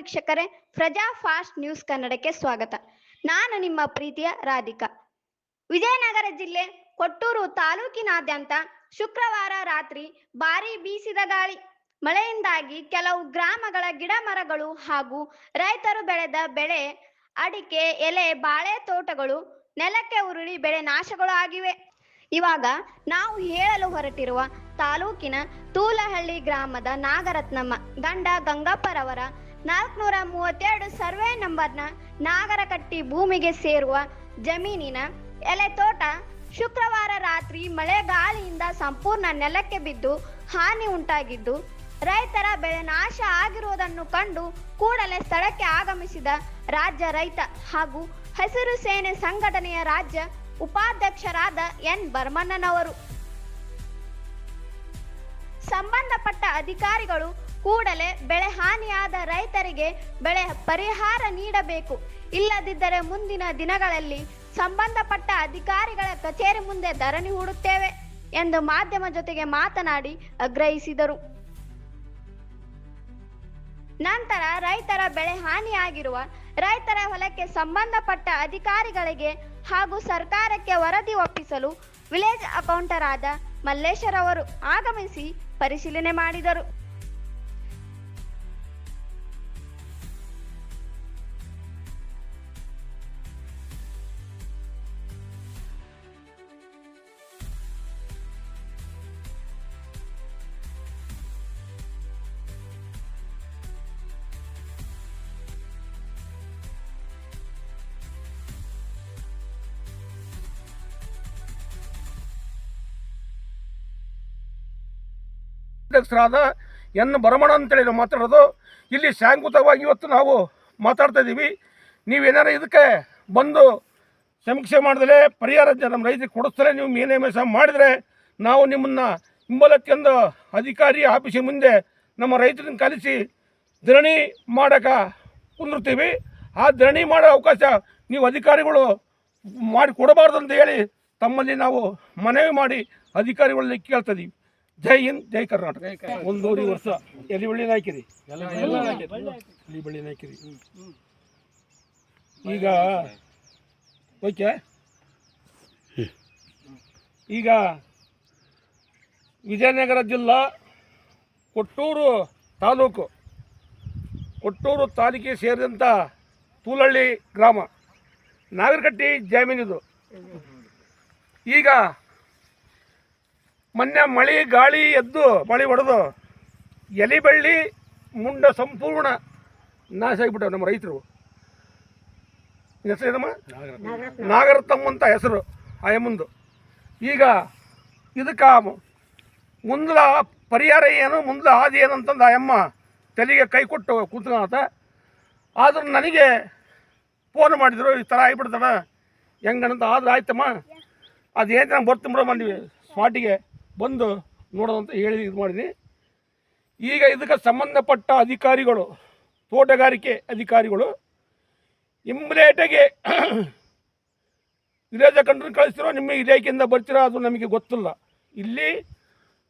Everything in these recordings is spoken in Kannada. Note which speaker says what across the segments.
Speaker 1: ವೀಕ್ಷಕರೇ, ಪ್ರಜಾ ಫಾಸ್ಟ್ ನ್ಯೂಸ್ ಕನ್ನಡಕ್ಕೆ ಸ್ವಾಗತ. ನಾನು ನಿಮ್ಮ ಪ್ರೀತಿಯ ರಾಧಿಕಾ. ವಿಜಯನಗರ ಜಿಲ್ಲೆ ಕೊಟ್ಟೂರು ತಾಲೂಕಿನಾದ್ಯಂತ ಶುಕ್ರವಾರ ರಾತ್ರಿ ಭಾರೀ ಬೀಸಿದ ಗಾಳಿ ಮಳೆಯಿಂದಾಗಿ ಕೆಲವು ಗ್ರಾಮಗಳ ಗಿಡ ಮರಗಳು ಹಾಗೂ ರೈತರು ಬೆಳೆದ ಬೆಳೆ ಅಡಿಕೆ, ಎಲೆ, ಬಾಳೆ ತೋಟಗಳು ನೆಲಕ್ಕೆ ಉರುಳಿ ಬೆಳೆ ನಾಶಗಳು ಆಗಿವೆ. ಇವಾಗ ನಾವು ಹೇಳಲು ಹೊರಟಿರುವ ತಾಲೂಕಿನ ತೂಲಹಳ್ಳಿ ಗ್ರಾಮದ ನಾಗರತ್ನಮ್ಮ ಗಂಡ ಗಂಗಪ್ಪರವರ 432 ಸರ್ವೆ ನಂಬರ್ನ ನಾಗರಕಟ್ಟಿ ಭೂಮಿಗೆ ಸೇರುವ ಜಮೀನಿನ ಎಲೆ ತೋಟ ಶುಕ್ರವಾರ ರಾತ್ರಿ ಮಳೆ ಗಾಳಿಯಿಂದ ಸಂಪೂರ್ಣ ನೆಲಕ್ಕೆ ಬಿದ್ದು ಹಾನಿ ಉಂಟಾಗಿದ್ದು, ರೈತರ ಬೆಳೆ ನಾಶ ಆಗಿರುವುದನ್ನು ಕಂಡು ಕೂಡಲೇ ಸ್ಥಳಕ್ಕೆ ಆಗಮಿಸಿದ ರಾಜ್ಯ ರೈತ ಹಾಗೂ ಹಸಿರು ಸೇನೆ ಸಂಘಟನೆಯ ರಾಜ್ಯ ಉಪಾಧ್ಯಕ್ಷರಾದ ಎನ್ ಭರಮಣ್ಣನವರು ಸಂಬಂಧಪಟ್ಟ ಅಧಿಕಾರಿಗಳು ಕೂಡಲೇ ಬೆಳೆ ಹಾನಿಯಾದ ರೈತರಿಗೆ ಬೆಳೆ ಪರಿಹಾರ ನೀಡಬೇಕು. ಇಲ್ಲದಿದ್ದರೆ ಮುಂದಿನ ದಿನಗಳಲ್ಲಿ ಸಂಬಂಧಪಟ್ಟ ಅಧಿಕಾರಿಗಳ ಕಚೇರಿ ಮುಂದೆ ಧರಣಿ ಹೂಡುತ್ತೇವೆ ಎಂದು ಮಾಧ್ಯಮ ಜೊತೆಗೆ ಮಾತನಾಡಿ ಆಗ್ರಹಿಸಿದರು. ನಂತರ ರೈತರ ಬೆಳೆ ಹಾನಿಯಾಗಿರುವ ರೈತರ ಹೊಲಕ್ಕೆ ಸಂಬಂಧಪಟ್ಟ ಅಧಿಕಾರಿಗಳಿಗೆ ಹಾಗೂ ಸರ್ಕಾರಕ್ಕೆ ವರದಿ ಒಪ್ಪಿಸಲು ವಿಲೇಜ್ ಅಕೌಂಟರ್ ಆದ ಮಲ್ಲೇಶ್ವರವರು ಆಗಮಿಸಿ ಪರಿಶೀಲನೆ ಮಾಡಿದರು.
Speaker 2: ಅಧ್ಯಕ್ಷರಾದ ಎನ್ ಭರಮಣ್ಣ ಅಂತೇಳಿ ನಾವು ಮಾತಾಡೋದು. ಇಲ್ಲಿ ಶಾಂತಿಯುತವಾಗಿ ಇವತ್ತು ನಾವು ಮಾತಾಡ್ತಾ ಇದ್ದೀವಿ. ನೀವೇನಾರು ಇದಕ್ಕೆ ಬಂದು ಸಮೀಕ್ಷೆ ಮಾಡಿದ್ರೆ ಪರಿಹಾರ ನಮ್ಮ ರೈತರಿಗೆ ಕೊಡಿಸ್ತಾರೆ, ನೀವು ಮೇನೇಮೇಸ ಮಾಡಿದರೆ ನಾವು ನಿಮ್ಮನ್ನು ಹಿಂಬಲಕ್ಕೆಂದು ಅಧಿಕಾರಿ ಆಫೀಸಿನ ಮುಂದೆ ನಮ್ಮ ರೈತರನ್ನ ಕಲಿಸಿ ಧರಣಿ ಮಾಡೋಕೆ ಕುಂದಿರ್ತೀವಿ. ಆ ಧರಣಿ ಮಾಡೋ ಅವಕಾಶ ನೀವು ಅಧಿಕಾರಿಗಳು ಮಾಡಿ ಕೊಡಬಾರ್ದು ಅಂತ ಹೇಳಿ ತಮ್ಮಲ್ಲಿ ನಾವು ಮನವಿ ಮಾಡಿ ಅಧಿಕಾರಿಗಳಲ್ಲಿ ಕೇಳ್ತಿದ್ದೀವಿ. ಜೈ ಹಿಂದ್, ಜೈ ಕರ್ನಾಟಕ. 1 ವರ್ಷ ಎಲಿ ಬಳ್ಳಿ ಹಾಕಿರಿ, ಎಲಿ ಬಳ್ಳಿ ಹಾಕಿರಿ. ಈಗ ಓಕೆ, ಈಗ ವಿಜಯನಗರ ಜಿಲ್ಲಾ ಕೊಟ್ಟೂರು ತಾಲೂಕಿಗೆ ಸೇರಿದಂಥ ತೂಲಹಳ್ಳಿ ಗ್ರಾಮ ನಾಗರಕಟ್ಟಿ ಜಮೀನಿದು. ಈಗ ಮೊನ್ನೆ ಮಳೆ ಗಾಳಿ ಎದ್ದು ಮಳೆ ಹೊಡೆದು ಎಲೆ ಬಳ್ಳಿ ಮುಂಡ ಸಂಪೂರ್ಣ ನಾಶ ಆಗಿಬಿಟ್ಟವು. ನಮ್ಮ ರೈತರು ಹೆಸರು ಏನಮ್ಮ? ನಾಗರತ್ನಮ್ಮ ಅಂತ ಹೆಸರು ಆಯಮ್ಮಂದು. ಈಗ ಇದಕ್ಕೆ ಮುಂದಲ ಪರಿಹಾರ ಏನು, ಮುಂದಲ ಹಾದಿ ಏನಂತಂದು ಆಯಮ್ಮ ತಲೆಗೆ ಕೈ ಕೊಟ್ಟು ಕೂತ್ಕೊಂತ. ಆದ್ರೂ ನನಗೆ ಫೋನ್ ಮಾಡಿದ್ರು, ಈ ಥರ ಆಗಿಬಿಡ್ತಾನ ಹೆಂಗಂತ. ಆದ್ರೆ ಆಯ್ತಮ್ಮ, ಅದೇನು ನಾನು ಬರ್ತೀನಿ ಬಿಡೋ ಬಂದ್ವಿ, ಸ್ಪಾಟಿಗೆ ಬಂದು ನೋಡೋದಂತ ಹೇಳಿ ಇದು ಮಾಡಿದ್ವಿ. ಈಗ ಇದಕ್ಕೆ ಸಂಬಂಧಪಟ್ಟ ಅಧಿಕಾರಿಗಳು, ತೋಟಗಾರಿಕೆ ಅಧಿಕಾರಿಗಳು ಇಮ್ಮಿಡಿಯೇಟಾಗಿ ವಿಲೇಜ್ ಕಂಟ್ರಿ ಕಳಿಸ್ತಿರೋ, ನಿಮ್ಮ ಇಲಾಖೆಯಿಂದ ಬರ್ತಿರೋ ಅದು ನಮಗೆ ಗೊತ್ತಿಲ್ಲ. ಇಲ್ಲಿ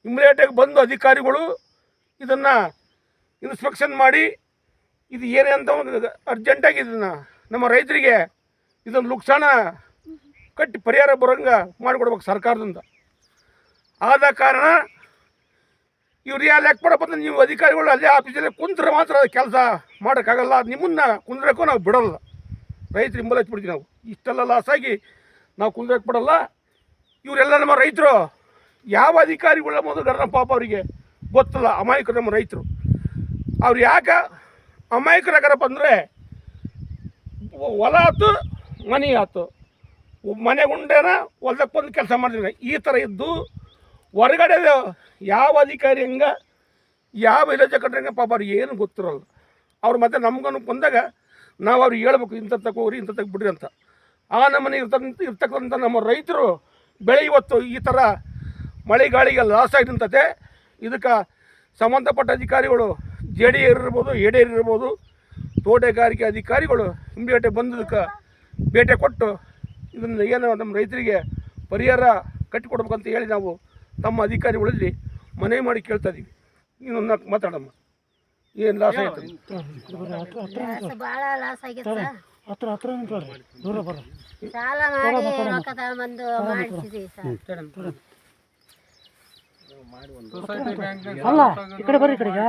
Speaker 2: ಇಮ್ಮಿಡಿಯೇಟಾಗಿ ಬಂದು ಅಧಿಕಾರಿಗಳು ಇದನ್ನು ಇನ್ಸ್ಪೆಕ್ಷನ್ ಮಾಡಿ ಇದು ಏನೇ ಅಂತ ಒಂದು ಅರ್ಜೆಂಟಾಗಿ ಇದನ್ನು ನಮ್ಮ ರೈತರಿಗೆ ಇದನ್ನು ನುಕ್ಸಾನ ಕಟ್ಟಿ ಪರಿಹಾರ ಬರೋಂಗೆ ಮಾಡಿಕೊಡ್ಬೇಕು ಸರ್ಕಾರದಿಂದ. ಆದ ಕಾರಣ ಇವ್ರು ಯಾರು ಲೆಕ್ಕ ನೀವು ಅಧಿಕಾರಿಗಳು ಅಲ್ಲೇ ಆಫೀಸಲ್ಲಿ ಕುಂತ್ರೆ ಮಾತ್ರ ಕೆಲಸ ಮಾಡೋಕ್ಕಾಗಲ್ಲ. ನಿಮ್ಮನ್ನು ಕುಂದ್ರಕ್ಕೂ ನಾವು ಬಿಡೋಲ್ಲ, ರೈತರು ಹಿಂಬಲ ಹಚ್ಬಿಡ್ತೀವಿ ನಾವು. ಇಷ್ಟೆಲ್ಲ ಲಾಸಾಗಿ ನಾವು ಕುಂದ್ರಕ್ಕೆ ಬಿಡಲ್ಲ. ಇವರೆಲ್ಲ ನಮ್ಮ ರೈತರು ಯಾವ ಅಧಿಕಾರಿಗಳ ಮೊದಲು ಪಾಪ ಅವರಿಗೆ ಗೊತ್ತಿಲ್ಲ, ಅಮಾಯಕರು ನಮ್ಮ ರೈತರು. ಅವ್ರು ಯಾಕೆ ಅಮಾಯಕರಾಗಾರಪ್ಪ ಅಂದರೆ, ಹೊಲ ಆಯ್ತು ಮನೆ ಆಯ್ತು, ಮನೆ ಉಂಡೇನ ಹೊಲಕ್ಕೆ ಬಂದು ಕೆಲಸ ಮಾಡಿದ್ರೆ ಈ ಥರ ಇದ್ದು ಹೊರಗಡೆ ಯಾವ ಅಧಿಕಾರಿ ಹಂಗೆ ಯಾವ ವಿಲೇಜ್ ಕಂಡ್ರೆ ಪಾಪ ಅವ್ರಿಗೆ ಏನು ಗೊತ್ತಿರಲ್ಲ. ಅವ್ರು ಮತ್ತೆ ನಮ್ಗೂ ಬಂದಾಗ ನಾವು ಅವ್ರಿಗೆ ಹೇಳ್ಬೇಕು, ಇಂಥ ತಗೋರಿ ಇಂಥ ಬಿಡ್ರಿ ಅಂತ. ಆ ನಮ್ಮನೆ ಇರ್ತಕ್ಕಂಥ ನಮ್ಮ ರೈತರು ಬೆಳೆ ಇವತ್ತು ಈ ಥರ ಮಳೆ ಗಾಳಿಗೆ ಲಾಸ್ ಆಗಿ ನಿಂತತೆ. ಇದಕ್ಕೆ ಸಂಬಂಧಪಟ್ಟ ಅಧಿಕಾರಿಗಳು JD ಇರ್ಬೋದು, AD ಇರ್ಬೋದು, ತೋಟಗಾರಿಕೆ ಅಧಿಕಾರಿಗಳು ಇಮ್ಮಿಡಿಯೇಟಾಗಿ ಬಂದದಕ್ಕೆ ಭೇಟಿ ಕೊಟ್ಟು ಇದನ್ನು ಏನು ನಮ್ಮ ರೈತರಿಗೆ ಪರಿಹಾರ ಕಟ್ಟಿಕೊಡ್ಬೇಕಂತ ಹೇಳಿ ನಾವು ತಮ್ಮ ಅಧಿಕಾರಿಗಳಲ್ಲಿ ಮನವಿ ಮಾಡಿ ಕೇಳ್ತಾ ಇದ್ದೀವಿ. ಇನ್ನೊಂದು ಮಾತಾಡಮ್ಮ. ಏನು ಲಾಸ್ ಆಯ್ತು?
Speaker 3: ಭಾಳ ಲಾಸ್ ಆಗೈತೆ ಸರ್.
Speaker 4: ಹತ್ರ ಹತ್ರ ನಿಂತ್ಕೊಳ್ರಿ, ದೂರ ಬರ್ರಿ.
Speaker 3: ಸಾಲ ಮಾಡಿ ರೊಕ್ಕ ತಗೊಂಬಂದು ಮಾಡಿಸಿದ್ವಿ ಸರ್.
Speaker 4: ಅಲ್ಲ ಈ ಕಡೆ ಬರ್ರಿ, ಈ ಕಡೆಗೆ